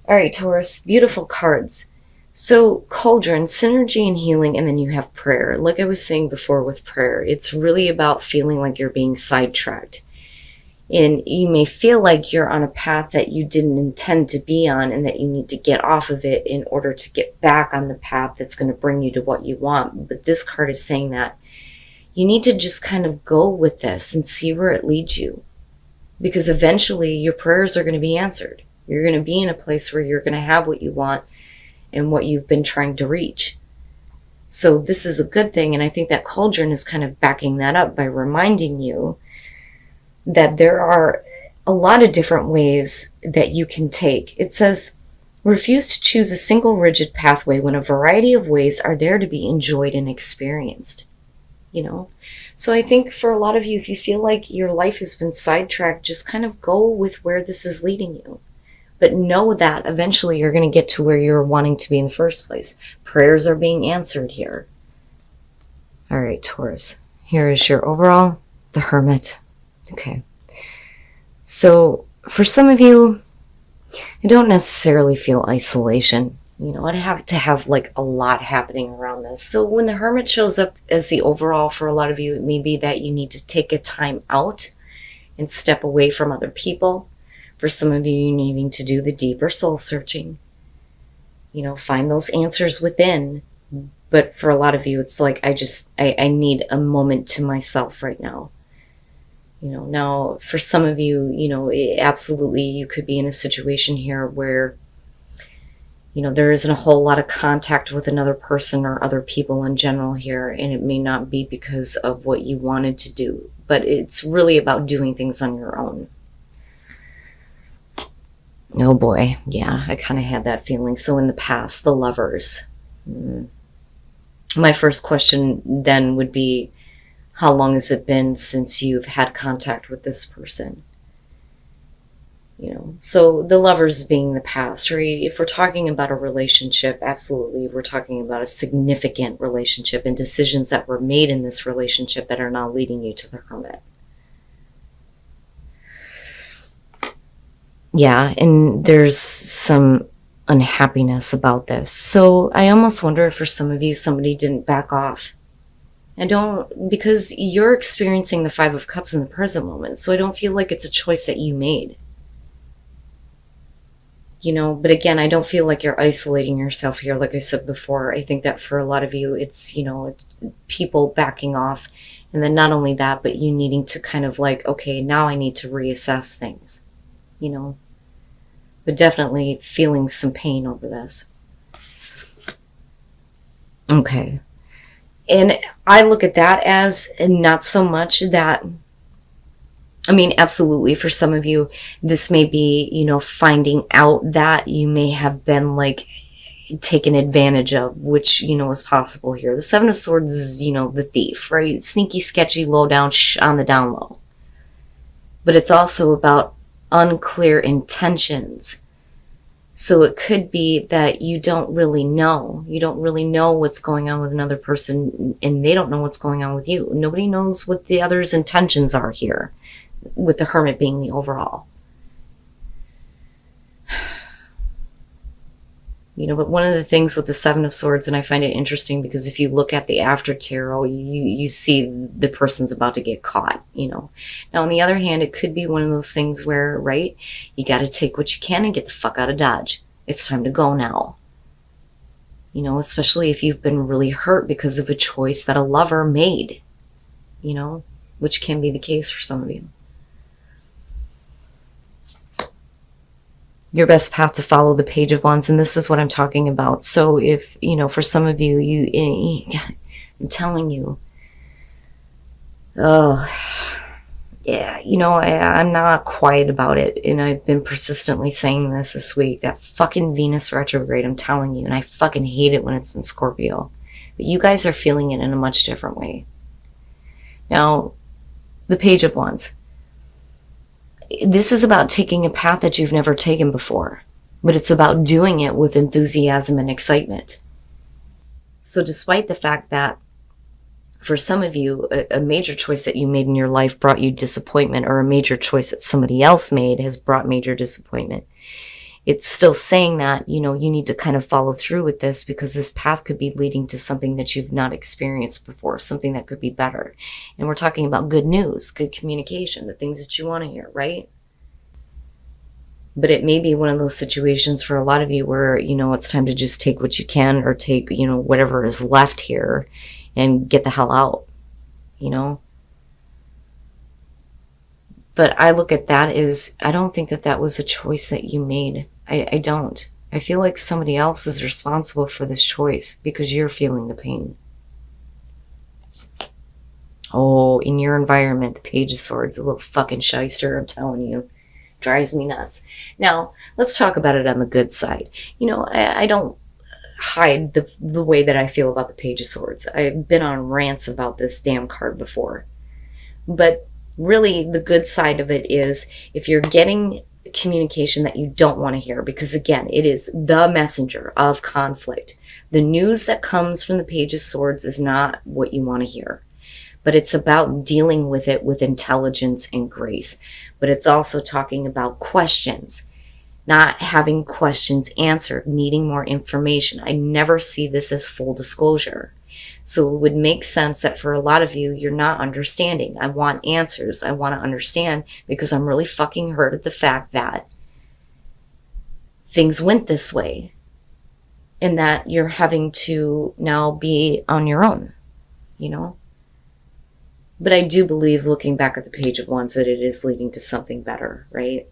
All right, Taurus, beautiful cards. So, cauldron, synergy and healing, and then you have prayer. Like I was saying before with prayer, it's really about feeling like you're being sidetracked. And you may feel like you're on a path that you didn't intend to be on and that you need to get off of it in order to get back on the path that's going to bring you to what you want. But this card is saying that you need to just kind of go with this and see where it leads you. Because eventually your prayers are going to be answered. You're going to be in a place where you're going to have what you want and what you've been trying to reach. So this is a good thing, and I think that cauldron is kind of backing that up by reminding you that there are a lot of different ways that you can take. It says, refuse to choose a single rigid pathway when a variety of ways are there to be enjoyed and experienced. So I think for a lot of you, if you feel like your life has been sidetracked, just kind of go with where this is leading you. But know that eventually you're going to get to where you're wanting to be in the first place. Prayers are being answered here. All right, Taurus. Here is your overall, the Hermit. Okay. So for some of you, I don't necessarily feel isolation. I'd have to have like a lot happening around this. So when the Hermit shows up as the overall for a lot of you, it may be that you need to take a time out and step away from other people. For some of you, needing to do the deeper soul searching. Find those answers within. But for a lot of you, it's like, I need a moment to myself right now. Now for some of you, absolutely you could be in a situation here where there isn't a whole lot of contact with another person or other people in general here, and it may not be because of what you wanted to do, but it's really about doing things on your own. Oh boy, yeah, I kind of had that feeling. So in the past, the Lovers. My first question then would be, how long has it been since you've had contact with this person? So the Lovers being the past, right? If we're talking about a relationship, absolutely, we're talking about a significant relationship and decisions that were made in this relationship that are now leading you to the Hermit. Yeah, and there's some unhappiness about this. So I almost wonder if for some of you, somebody didn't back off. Because you're experiencing the Five of Cups in the present moment, so I don't feel like it's a choice that you made. But again, I don't feel like you're isolating yourself here. Like I said before, I think that for a lot of you, it's, people backing off. And then not only that, but you needing to kind of like, okay, now I need to reassess things, but definitely feeling some pain over this. Okay. And I look at that as not so much that, absolutely, for some of you, this may be, finding out that you may have been like taken advantage of, which, is possible here. The Seven of Swords is, the thief, right? Sneaky, sketchy, low down, on the down low. But it's also about unclear intentions. So it could be that you don't really know. You don't really know what's going on with another person, and they don't know what's going on with you. Nobody knows what the other's intentions are here, with the Hermit being the overall. But one of the things with the Seven of Swords, and I find it interesting because if you look at the after tarot, you see the person's about to get caught, Now, on the other hand, it could be one of those things where, right, you got to take what you can and get the fuck out of Dodge. It's time to go now. Especially if you've been really hurt because of a choice that a lover made, which can be the case for some of you. Your best path to follow, the Page of Wands, and this is what I'm talking about. So if, for some of you, I'm telling you, oh, yeah, I'm not quiet about it, and I've been persistently saying this week, that fucking Venus retrograde, I'm telling you, and I fucking hate it when it's in Scorpio, but you guys are feeling it in a much different way. Now, the Page of Wands. This is about taking a path that you've never taken before, but it's about doing it with enthusiasm and excitement. So despite the fact that for some of you, a major choice that you made in your life brought you disappointment, or a major choice that somebody else made has brought major disappointment, it's still saying that, you need to kind of follow through with this, because this path could be leading to something that you've not experienced before, something that could be better. And we're talking about good news, good communication, the things that you want to hear, right? But it may be one of those situations for a lot of you where, it's time to just take what you can, or take, whatever is left here and get the hell out, But I look at that as, I don't think that that was a choice that you made. I don't. I feel like somebody else is responsible for this choice because you're feeling the pain. Oh, in your environment, the Page of Swords, a little fucking shyster, I'm telling you. Drives me nuts. Now, let's talk about it on the good side. I don't hide the way that I feel about the Page of Swords. I've been on rants about this damn card before. But really, the good side of it is, if you're getting communication that you don't want to hear, because again, it is the messenger of conflict. The news that comes from the Page of Swords is not what you want to hear. But it's about dealing with it with intelligence and grace. But it's also talking about questions, not having questions answered, needing more information. I never see this as full disclosure. So it would make sense that for a lot of you, you're not understanding. I want answers. I want to understand, because I'm really fucking hurt at the fact that things went this way and that you're having to now be on your own, But I do believe, looking back at the Page of Wands, that it is leading to something better, right?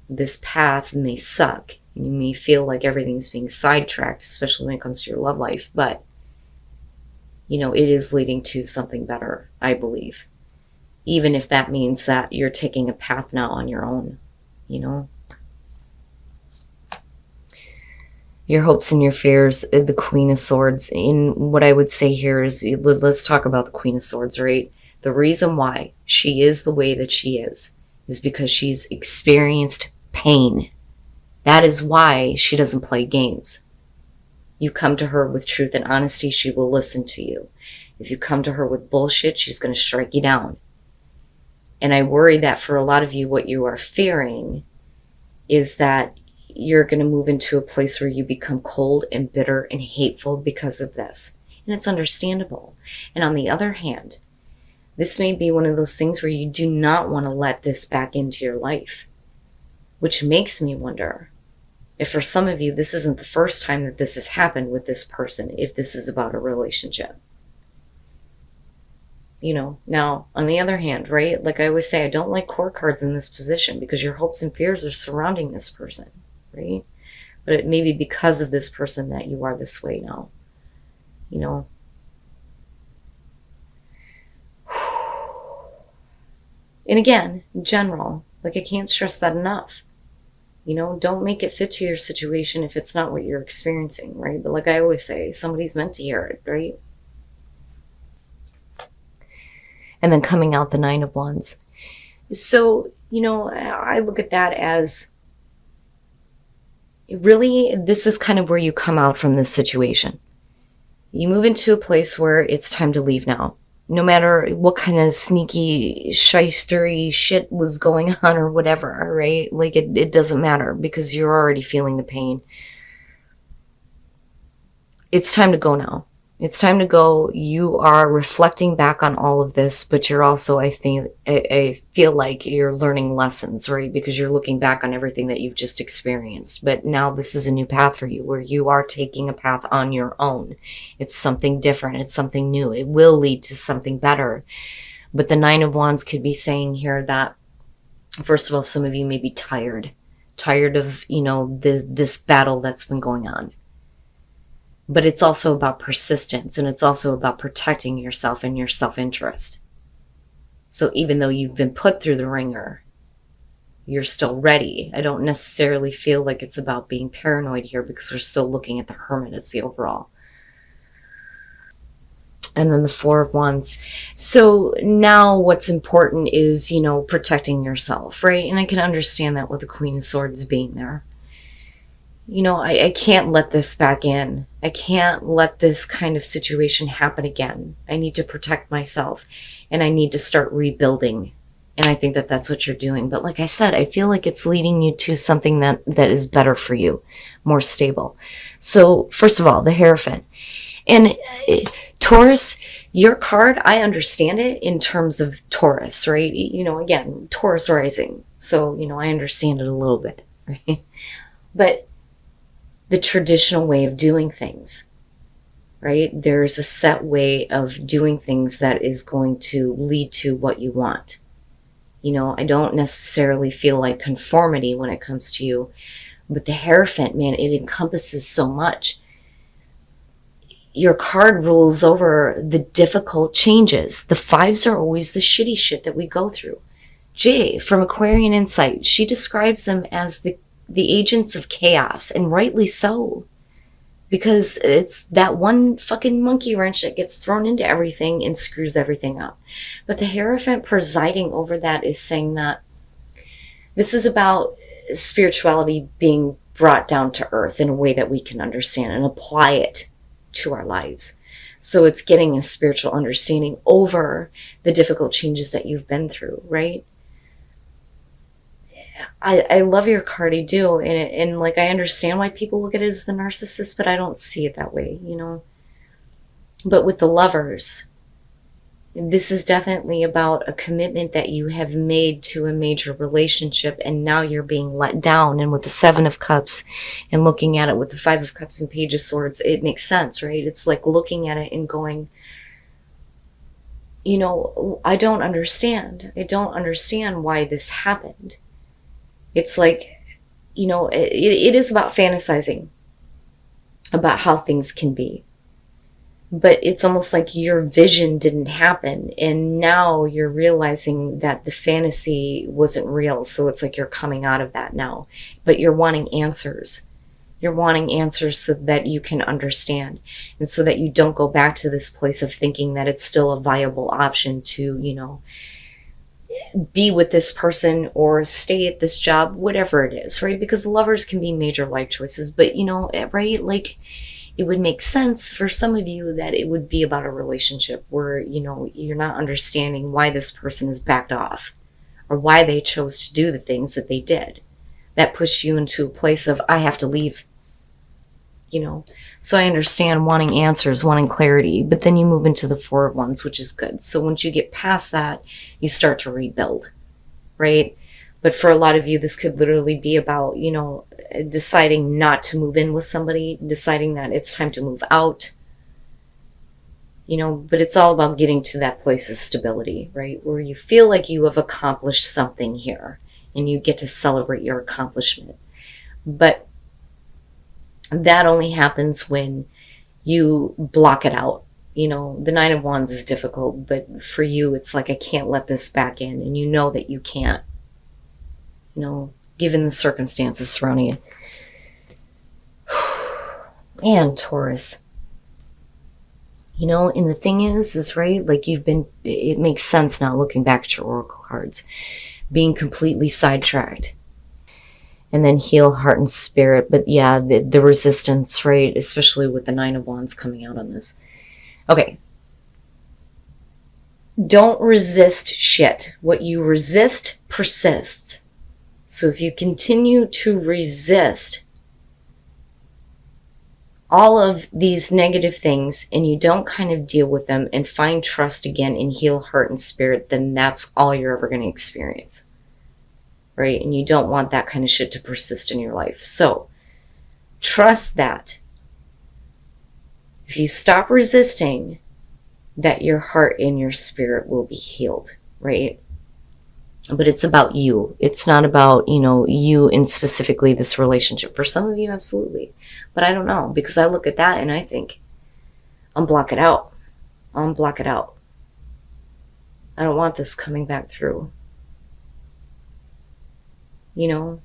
This path may suck, and you may feel like everything's being sidetracked, especially when it comes to your love life, but it is leading to something better, I believe. Even if that means that you're taking a path now on your own, Your hopes and your fears, the Queen of Swords. And what I would say here is, let's talk about the Queen of Swords, right? The reason why she is the way that she is because she's experienced pain. That is why she doesn't play games. You come to her with truth and honesty, she will listen to you. If you come to her with bullshit, she's going to strike you down. And I worry that for a lot of you, what you are fearing is that you're going to move into a place where you become cold and bitter and hateful because of this. And it's understandable. And on the other hand, this may be one of those things where you do not want to let this back into your life, which makes me wonder if for some of you, this isn't the first time that this has happened with this person, if this is about a relationship. Now, on the other hand, right, like I always say, I don't like court cards in this position, because your hopes and fears are surrounding this person, right? But it may be because of this person that you are this way now, And again, in general, like, I can't stress that enough. Don't make it fit to your situation if it's not what you're experiencing, right? But like I always say, somebody's meant to hear it, right? And then coming out the Nine of Wands. So, I look at that as, really, this is kind of where you come out from this situation. You move into a place where it's time to leave now. No matter what kind of sneaky, shystery shit was going on or whatever, right? Like, it doesn't matter, because you're already feeling the pain. It's time to go now. It's time to go. You are reflecting back on all of this, but you're also, I feel like you're learning lessons, right? Because you're looking back on everything that you've just experienced. But now this is a new path for you, where you are taking a path on your own. It's something different. It's something new. It will lead to something better. But the Nine of Wands could be saying here that, first of all, some of you may be tired of, this battle that's been going on. But it's also about persistence, and it's also about protecting yourself and your self-interest. So even though you've been put through the ringer, you're still ready. I don't necessarily feel like it's about being paranoid here, because we're still looking at the Hermit as the overall. And then the Four of Wands. So now what's important is, protecting yourself, right? And I can understand that with the Queen of Swords being there. I can't let this back in. I can't let this kind of situation happen again. I need to protect myself, and I need to start rebuilding. And I think that that's what you're doing. But like I said, I feel like it's leading you to something that is better for you, more stable. So first of all, the Hierophant. And Taurus, your card, I understand it in terms of Taurus, right? You know, again, Taurus rising. So, you know, I understand it a little bit, right? But the traditional way of doing things, right? There's a set way of doing things that is going to lead to what you want. You know, I don't necessarily feel like conformity when it comes to you, but the Hierophant, man, it encompasses so much. Your card rules over the difficult changes. The fives are always the shitty shit that we go through. Jay from Aquarian Insight, she describes them as the agents of chaos, and rightly so. Because it's that one fucking monkey wrench that gets thrown into everything and screws everything up. But the Hierophant presiding over that is saying that this is about spirituality being brought down to earth in a way that we can understand and apply it to our lives. So it's getting a spiritual understanding over the difficult changes that you've been through, right? I love your card, I do, and like I understand why people look at it as the narcissist, but I don't see it that way, you know. But with the Lovers, this is definitely about a commitment that you have made to a major relationship, and now you're being let down. And with the Seven of Cups and looking at it with the Five of Cups and Page of Swords, it makes sense, right? It's like looking at it and going, you know, I don't understand. I don't understand why this happened. It's like, you know, it is about fantasizing about how things can be. But it's almost like your vision didn't happen. And now you're realizing that the fantasy wasn't real. So it's like you're coming out of that now. But you're wanting answers. You're wanting answers so that you can understand. And so that you don't go back to this place of thinking that it's still a viable option to, you know, be with this person or stay at this job, whatever it is, right? Because the Lovers can be major life choices, but you know, right? Like it would make sense for some of you that it would be about a relationship where, you know, you're not understanding why this person is backed off or why they chose to do the things that they did. That pushed you into a place of, I have to leave, you know? So I understand wanting answers, wanting clarity, but then you move into the Four of Wands, which is good. So once you get past that, you start to rebuild, right? But for a lot of you, this could literally be about, you know, deciding not to move in with somebody, deciding that it's time to move out, you know, but it's all about getting to that place of stability, right? Where you feel like you have accomplished something here and you get to celebrate your accomplishment. But that only happens when you block it out. You know, the Nine of Wands is difficult, but for you, it's like, I can't let this back in. And you know that you can't, you know, given the circumstances surrounding you. And Taurus, you know, and the thing is right, like it makes sense now looking back at your oracle cards, being completely sidetracked. And then heal heart and spirit. But yeah, the resistance, right? Especially with the Nine of Wands coming out on this. Okay. Don't resist shit. What you resist persists. So if you continue to resist all of these negative things and you don't kind of deal with them and find trust again and heal heart and spirit, then that's all you're ever going to experience. Right? And you don't want that kind of shit to persist in your life. So trust that if you stop resisting, that your heart and your spirit will be healed, right? But it's about you. It's not about, you know, you and specifically this relationship. For some of you, absolutely. But I don't know, because I look at that and I think, unblock it out. Unblock it out. I don't want this coming back through. You know?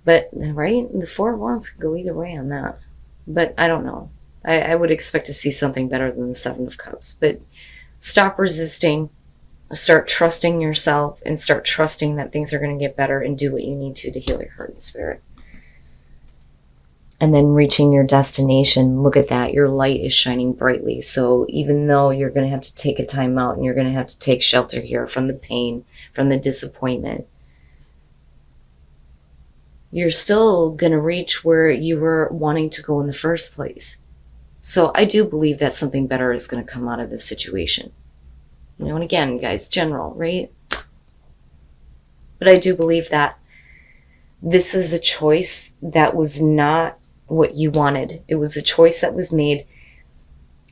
But, right? The Four of Wands could go either way on that. But I don't know. I would expect to see something better than the Seven of Cups. But stop resisting. Start trusting yourself and start trusting that things are going to get better and do what you need to heal your heart and spirit. and then reaching your destination, look at that, your light is shining brightly. So even though you're going to have to take a time out and you're going to have to take shelter here from the pain, from the disappointment, you're still going to reach where you were wanting to go in the first place. So I do believe that something better is going to come out of this situation. You know, and again, guys, general, right? But I do believe that this is a choice that was not what you wanted. It was a choice that was made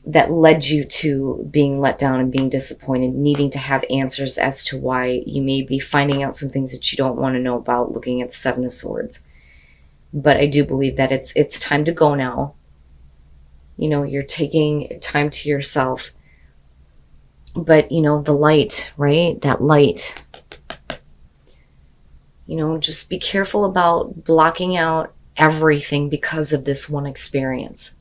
that led you to being let down and being disappointed, needing to have answers as to why you may be finding out some things that you don't want to know about, looking at the Seven of Swords. But I do believe that it's time to go now. You know, you're taking time to yourself. But, you know, the light, right? That light. You know, just be careful about blocking out everything because of this one experience.